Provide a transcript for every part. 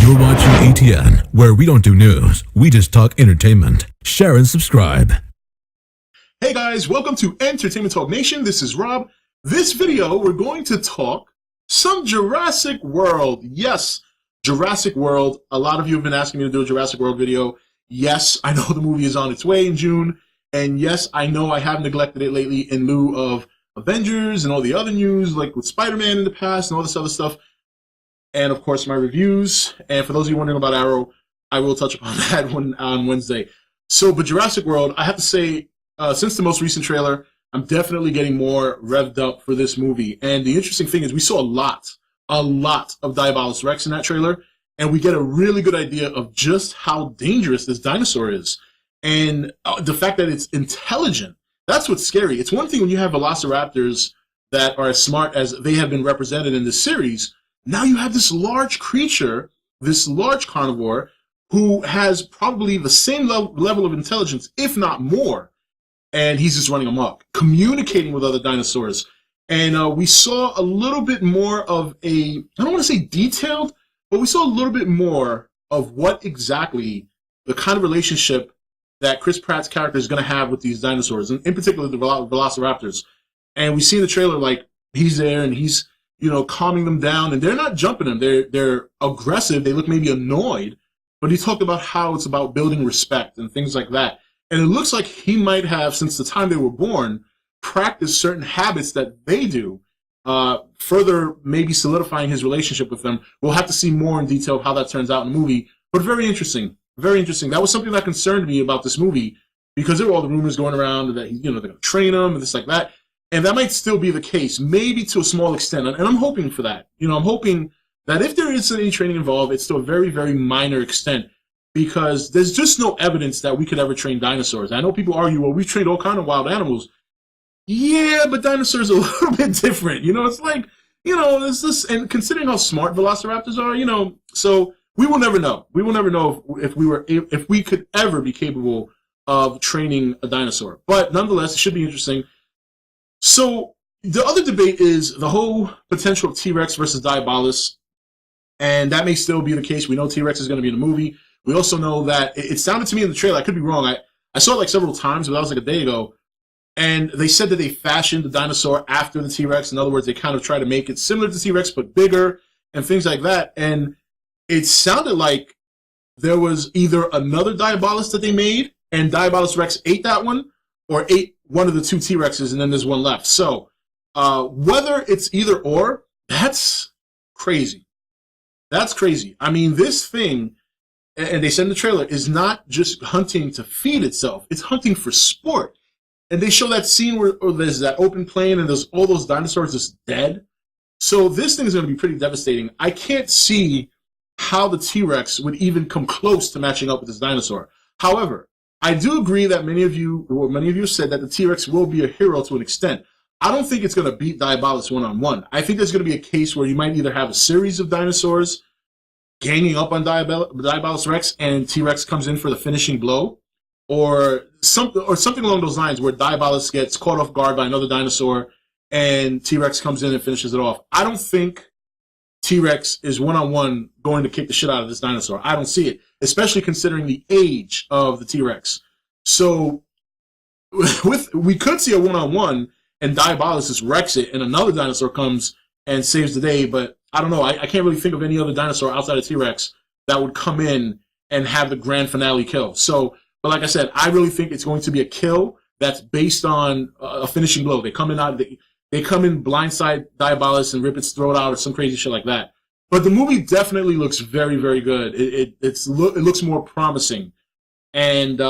You're watching ATN, where we don't do news, we just talk entertainment. Share and subscribe. Hey guys, welcome to Entertainment Talk Nation. This is Rob. This video, we're going to talk some Jurassic World. Yes, Jurassic World. A lot of you have been asking me to do a Jurassic World video. Yes, I know the movie is on its way in June. And yes, I know I have neglected it lately in lieu of Avengers and all the other news, like with Spider-Man in the past and all this other stuff. And of course, my reviews. And for those of you wondering about Arrow, I will touch upon that one on Wednesday. So, but Jurassic World, I have to say, since the most recent trailer, I'm definitely getting more revved up for this movie. And the interesting thing is we saw a lot of Diabolus Rex in that trailer. And we get a really good idea of just how dangerous this dinosaur is. And the fact that it's intelligent, that's what's scary. It's one thing when you have velociraptors that are as smart as they have been represented in this series. Now you have this large creature, this large carnivore, who has probably the same level of intelligence, if not more. And he's just running amok, communicating with other dinosaurs. And we saw a little bit more of I don't want to say detailed, but we saw a little bit more of what exactly the kind of relationship that Chris Pratt's character is going to have with these dinosaurs, and in particular the velociraptors. And we see in the trailer, like, he's there and he's, you know, calming them down, and they're not jumping them. They're aggressive. They look maybe annoyed, but he talked about how it's about building respect and things like that. And it looks like he might have, since the time they were born, practiced certain habits that they do, further maybe solidifying his relationship with them. We'll have to see more in detail of how that turns out in the movie, but very interesting. Very interesting. That was something that concerned me about this movie, because there were all the rumors going around that, you know, they're going to train him and this like that. And that might still be the case, maybe to a small extent. And I'm hoping for that. You know, I'm hoping that if there is any training involved, it's to a very, very minor extent, because there's just no evidence that we could ever train dinosaurs. I know people argue, well, we've trained all kinds of wild animals. Yeah, but dinosaurs are a little bit different. You know, it's like, you know, it's this, and considering how smart velociraptors are, you know, so we will never know. We will never know if we could ever be capable of training a dinosaur. But nonetheless, it should be interesting. So the other debate is the whole potential of T-Rex versus Diabolus, and that may still be the case. We know T-Rex is going to be in the movie. We also know that it sounded to me in the trailer, I could be wrong, I saw it like several times, but that was like a day ago, and they said that they fashioned the dinosaur after the T-Rex. In other words, they kind of try to make it similar to T-Rex but bigger and things like that. And it sounded like there was either another Diabolus that they made and Diabolus Rex ate that one, or ate one of the two T-Rexes and then there's one left. So whether it's either or, that's crazy. That's crazy. I mean, this thing, and they said in the trailer, is not just hunting to feed itself. It's hunting for sport. And they show that scene where there's that open plain and there's all those dinosaurs just dead. So this thing is going to be pretty devastating. I can't see how the T-Rex would even come close to matching up with this dinosaur. However, I do agree that many of you said that the T-Rex will be a hero to an extent. I don't think it's going to beat Diabolus one-on-one. I think there's going to be a case where you might either have a series of dinosaurs ganging up on Diabolus Rex and T-Rex comes in for the finishing blow, or something along those lines where Diabolus gets caught off guard by another dinosaur and T-Rex comes in and finishes it off. I don't think T-Rex is one-on-one going to kick the shit out of this dinosaur. I don't see it, especially considering the age of the T-Rex. So we could see a one-on-one and Diabolus just wrecks it and another dinosaur comes and saves the day, but I don't know. I can't really think of any other dinosaur outside of T-Rex that would come in and have the grand finale kill. So, but like I said, I really think it's going to be a kill that's based on a finishing blow. They come in blindside Diabolus and rip its throat out or some crazy shit like that. But the movie definitely looks very, very good. It looks more promising. And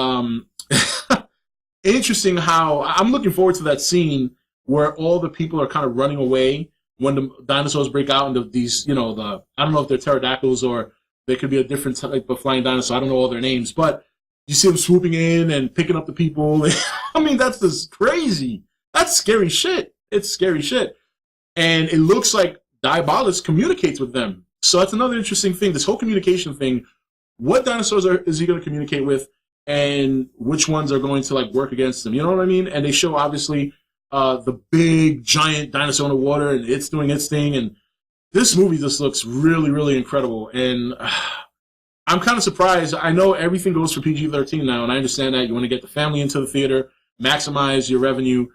interesting how I'm looking forward to that scene where all the people are kind of running away when the dinosaurs break out into these, you know, I don't know if they're pterodactyls or they could be a different type of flying dinosaur. I don't know all their names, but you see them swooping in and picking up the people. I mean, that's just crazy. That's scary shit. It's scary shit. And it looks like Diabolus communicates with them. So that's another interesting thing. This whole communication thing, what dinosaurs is he going to communicate with and which ones are going to like work against him? You know what I mean? And they show obviously the big giant dinosaur in the water and it's doing its thing. And this movie just looks really, really incredible. And I'm kind of surprised. I know everything goes for PG-13 now, and I understand that you want to get the family into the theater, maximize your revenue.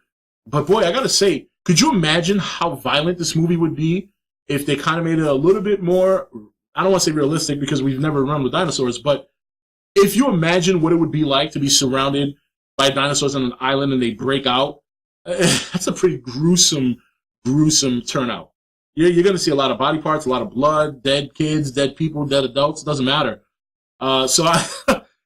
But boy, I gotta say, could you imagine how violent this movie would be if they kind of made it a little bit more, I don't want to say realistic because we've never run with dinosaurs, but if you imagine what it would be like to be surrounded by dinosaurs on an island and they break out, that's a pretty gruesome turnout. You're going to see a lot of body parts, a lot of blood, dead kids, dead people, dead adults. It doesn't matter.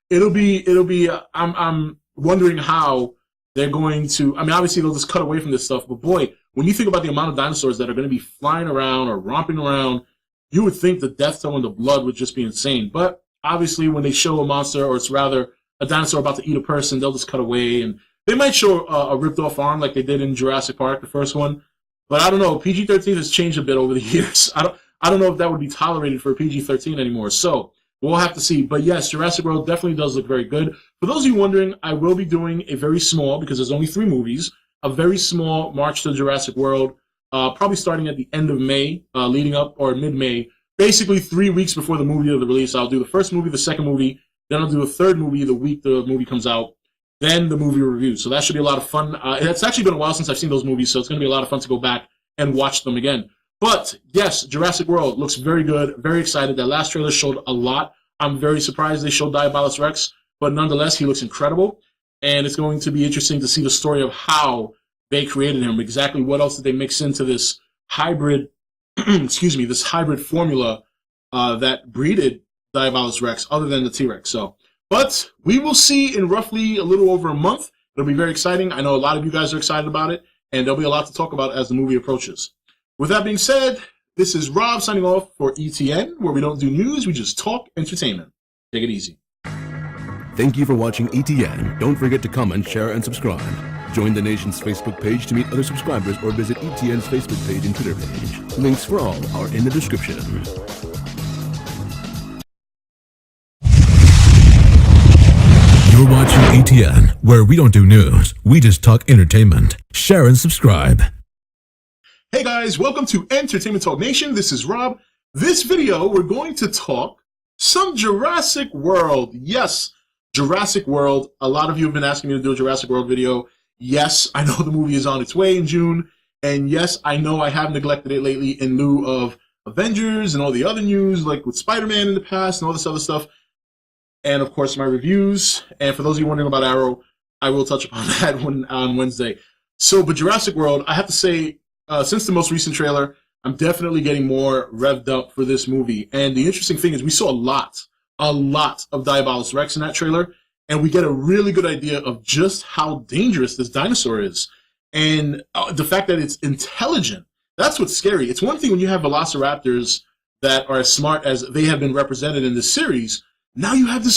It'll be. I'm wondering how they're going to. I mean, obviously they'll just cut away from this stuff. But boy, when you think about the amount of dinosaurs that are going to be flying around or romping around, you would think the death toll and the blood would just be insane. But obviously, when they show a monster, or it's rather a dinosaur about to eat a person, they'll just cut away, and they might show a ripped off arm like they did in Jurassic Park, the first one. But I don't know. PG-13 has changed a bit over the years. I don't know if that would be tolerated for PG-13 anymore. So we'll have to see. But yes, Jurassic World definitely does look very good. For those of you wondering, I will be doing a very small, because there's only 3 movies, a very small March to Jurassic World, probably starting at the end of May, leading up, or mid-May. Basically 3 weeks before the movie of the release. I'll do the first movie, the second movie, then I'll do a third movie the week the movie comes out, then the movie review. So that should be a lot of fun. It's actually been a while since I've seen those movies, so it's going to be a lot of fun to go back and watch them again. But yes, Jurassic World looks very good. Very excited. That last trailer showed a lot. I'm very surprised they showed Diabolus Rex, but nonetheless, he looks incredible. And it's going to be interesting to see the story of how they created him. Exactly what else did they mix into this hybrid, excuse me, this hybrid formula that breeded Diabolus Rex, other than the T-Rex. But we will see in roughly a little over a month. It'll be very exciting. I know a lot of you guys are excited about it, and there'll be a lot to talk about as the movie approaches. With that being said, this is Rob signing off for ETN, where we don't do news, we just talk entertainment. Take it easy. Thank you for watching ETN. Don't forget to comment, share, and subscribe. Join the nation's Facebook page to meet other subscribers or visit ETN's Facebook page and Twitter page. Links for all are in the description. You're watching ETN, where we don't do news, we just talk entertainment. Share and subscribe. Hey guys, welcome to Entertainment Talk Nation. This is Rob. This video, we're going to talk some Jurassic World. Yes, Jurassic World. A lot of you have been asking me to do a Jurassic World video. Yes, I know the movie is on its way in June. And yes, I know I have neglected it lately in lieu of Avengers and all the other news, like with Spider-Man in the past and all this other stuff. And of course, my reviews. And for those of you wondering about Arrow, I will touch upon that on Wednesday. But Jurassic World, I have to say, since the most recent trailer, I'm definitely getting more revved up for this movie. And the interesting thing is we saw a lot of Diabolus Rex in that trailer, and we get a really good idea of just how dangerous this dinosaur is. And the fact that it's intelligent, that's what's scary. It's one thing when you have velociraptors that are as smart as they have been represented in this series. Now you have this